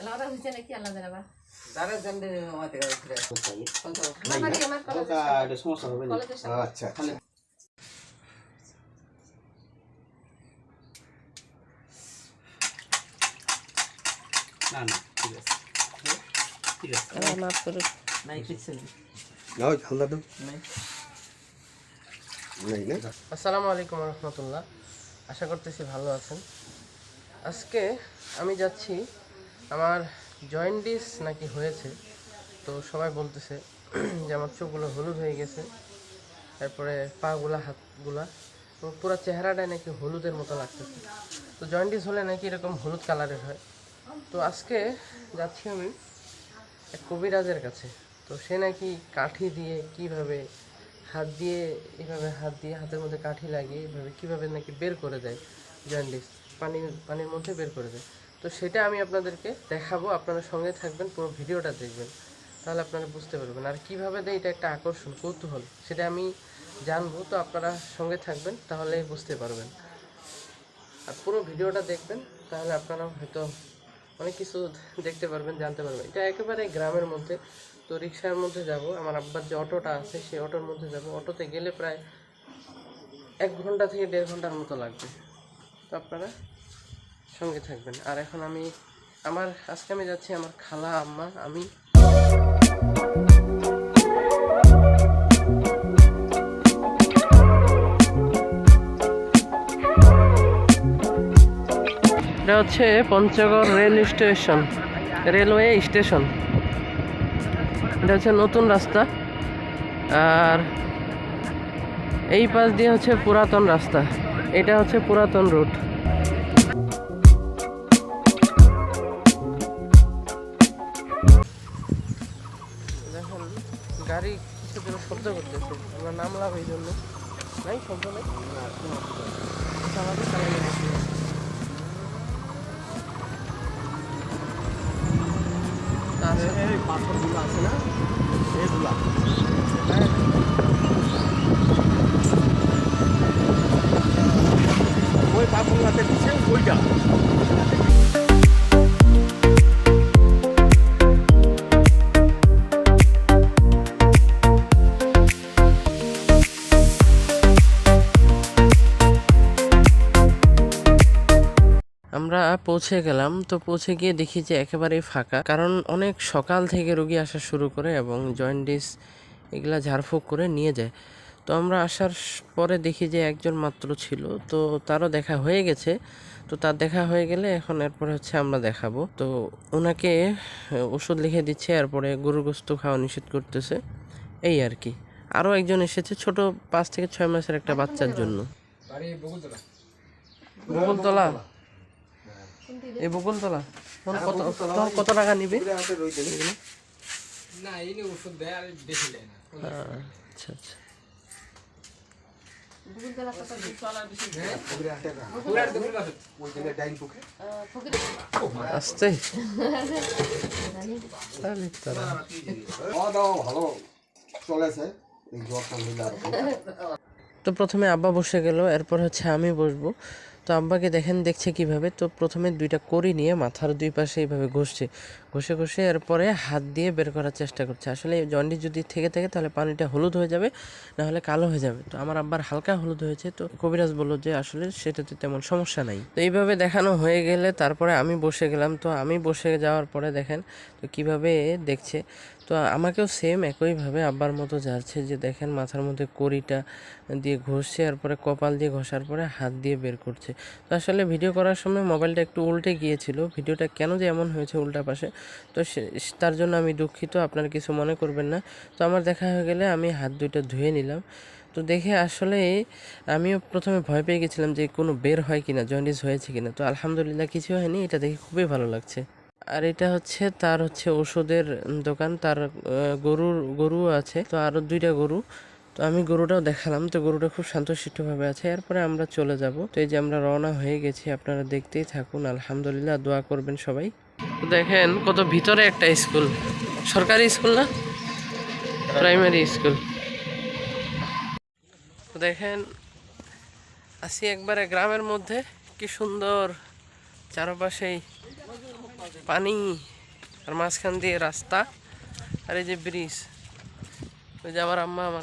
আলাদা হইছে নাকি আলাদা না তারা জানলে আমাদের ফিরে এটা সমস্যা হবে না। আচ্ছা না না ঠিক আছে ঠিক আছে মাফ করুন নাই কিছু নাও ঠান্ডা দাও নাই নাই না আসসালামু আলাইকুম রহমতুল্লাহ। আশা করতেছি ভালো আছেন। আজকে আমি যাচ্ছি, আমার জয়েন্টিস নাকি হয়েছে, তো সবাই বলতেছে যে আমার চোখগুলো হলুদ হয়ে গেছে, তারপরে পাগুলা হাতগুলা এবং পুরো চেহারাটাই নাকি হলুদের মতো লাগতেছে। তো জয়েন্টিস হলে নাকি এরকম হলুদ কালারের হয়। তো আজকে যাচ্ছি আমি এক কবিরাজের কাছে। তো সে নাকি কাঠি দিয়ে কিভাবে হাত দিয়ে এইভাবে হাত দিয়ে হাতের মধ্যে কাঠি লাগিয়ে এইভাবে কীভাবে নাকি বের করে দেয় জয়েন্টিস, পানির মধ্যে বের করে দেয়। তো সেটা আমি আপনাদেরকে দেখাবো, আপনারা সঙ্গে থাকবেন, পুরো ভিডিওটা দেখবেন, তাহলে আপনারা বুঝতে পারবেন। আর কীভাবে দেয় এটা একটা আকর্ষণ, কৌতূহল, সেটা আমি জানবো। তো আপনারা সঙ্গে থাকবেন, তাহলে বুঝতে পারবেন। আর পুরো ভিডিওটা দেখবেন, তাহলে আপনারা হয়তো অনেক কিছু দেখতে পারবেন, জানতে পারবেন। এটা একেবারে গ্রামের মধ্যে। তো রিক্সার মধ্যে যাব, আমার আব্বার যে অটোটা আছে সেই অটোর মধ্যে যাব। অটোতে গেলে প্রায় 1 ঘন্টা থেকে 1.5 ঘন্টার মতো লাগবে। তো আপনারা সঙ্গে থাকবেন। আর এখন আজকে আমি যাচ্ছি আমার খালা, আম্মা, আমি। এটা হচ্ছে পঞ্চগড় রেলওয়ে স্টেশন। এটা হচ্ছে নতুন রাস্তা, আর এই পাশ দিয়ে হচ্ছে পুরাতন রাস্তা। এটা হচ্ছে পুরাতন রুট। দেখুন গাড়ি কিছু জন্য শব্দ করতেছে, আমরা নামলাম এই জন্য। নাই শব্দ নেই, চালাতে চালাই গেছি। এই পাথরগুলো আছে না এগুলা ওই পাথরগুলোতে দিচ্ছে ওইটা। আমরা পৌঁছে গেলাম। তো পৌঁছে গিয়ে দেখি যে একেবারেই ফাঁকা, কারণ অনেক সকাল থেকে রোগী আসা শুরু করে এবং জয়েন্টিস এগুলা ঝাড়ফুঁক করে নিয়ে যায়। তো আমরা আসার পরে দেখি যে একজন মাত্র ছিল, তো তারও দেখা হয়ে গেছে। তো তার দেখা হয়ে গেলে এখন এরপরে হচ্ছে আমরা দেখাবো। তো ওনাকে ওষুধ লিখে দিচ্ছে, এরপরে গরুর গোশত খাওয়া নিষেধ করতেছে, এই আর কি। আরও একজন এসেছে ছোট 5 থেকে 6 মাসের একটা বাচ্চার জন্য। বকুলতলা, এই বকুলতলা কত টাকা নিবে? না এই ওষুধ দেয় আর বেশি দেয় না। আচ্ছা আচ্ছা। আসতে ভালো চলেছে। তো প্রথমে আব্বা বসে গেল, এরপর হচ্ছে আমি বসবো। তো আব্বাকে দেখছে কিভাবে। তো প্রথমে 2টা কড়ি নিয়ে মাথার 2 পাশে এইভাবে ঘষে এরপরে হাত দিয়ে বের করার চেষ্টা করছে। আসলে জন্ডিস যদি থেকে থাকে তাহলে পানিটা হলুদ হয়ে যাবে, না হলে কালো হয়ে যাবে। তো আমার আব্বার হালকা হলুদ হয়েছে। তো কবিরাজ বলল যে আসলে সেটাতে তেমন সমস্যা নাই। তো এইভাবে দেখানো হয়ে গেলে তারপরে আমি বসে গেলাম। তো আমি বসে যাওয়ার পরে দেখেন তো কিভাবে দেখছে। তো আমাকেও সেম একইভাবে আব্বার মতো যাচ্ছে, যে দেখেন মাথার মধ্যে কড়িটা দিয়ে ঘষছে, এরপরে কপাল দিয়ে ঘষার পরে হাত দিয়ে বের করছে। তো আসলে ভিডিও করার সময় মোবাইলটা একটু উল্টে গিয়েছিল, ভিডিওটা কেন যে এমন হয়েছে উল্টা পাশে, তো তার জন্য আমি দুঃখিত, আপনারা কিছু মনে করবেন না। তো আমার দেখা হয়ে গেলে আমি হাত 2টা ধুয়ে নিলাম। তো দেখে আসলে আমিও প্রথমে ভয় পেয়ে গেছিলাম যে কোনো বের হয় কিনা, জন্ডিস হয়েছে কিনা। তো আলহামদুলিল্লাহ কিছু হয়নি, এটা দেখে খুবই ভালো লাগছে। আর এটা হচ্ছে তার ওষুধের দোকান, তার গরু আছে, তো আরো 2টা গরু। তো আমি গরুটাও দেখালাম। তো গরুটা খুব শান্তশিষ্টভাবে আছে। এরপরে আমরা চলে যাব। তো এই যে আমরা রওনা হয়ে গেছি, আপনারা দেখতেই থাকুন। আলহামদুলিল্লাহ, দোয়া করবেন সবাই। দেখেন কত ভিতরে একটা স্কুল, সরকারি স্কুল না, প্রাইমারি স্কুল। দেখেন আসি একবারে গ্রামের মধ্যে, কি সুন্দর চারপাশেই পানি, আর মাঝখান দিয়ে রাস্তা, আর এই যে ব্রিজ। ওই যে আমার আম্মা আমার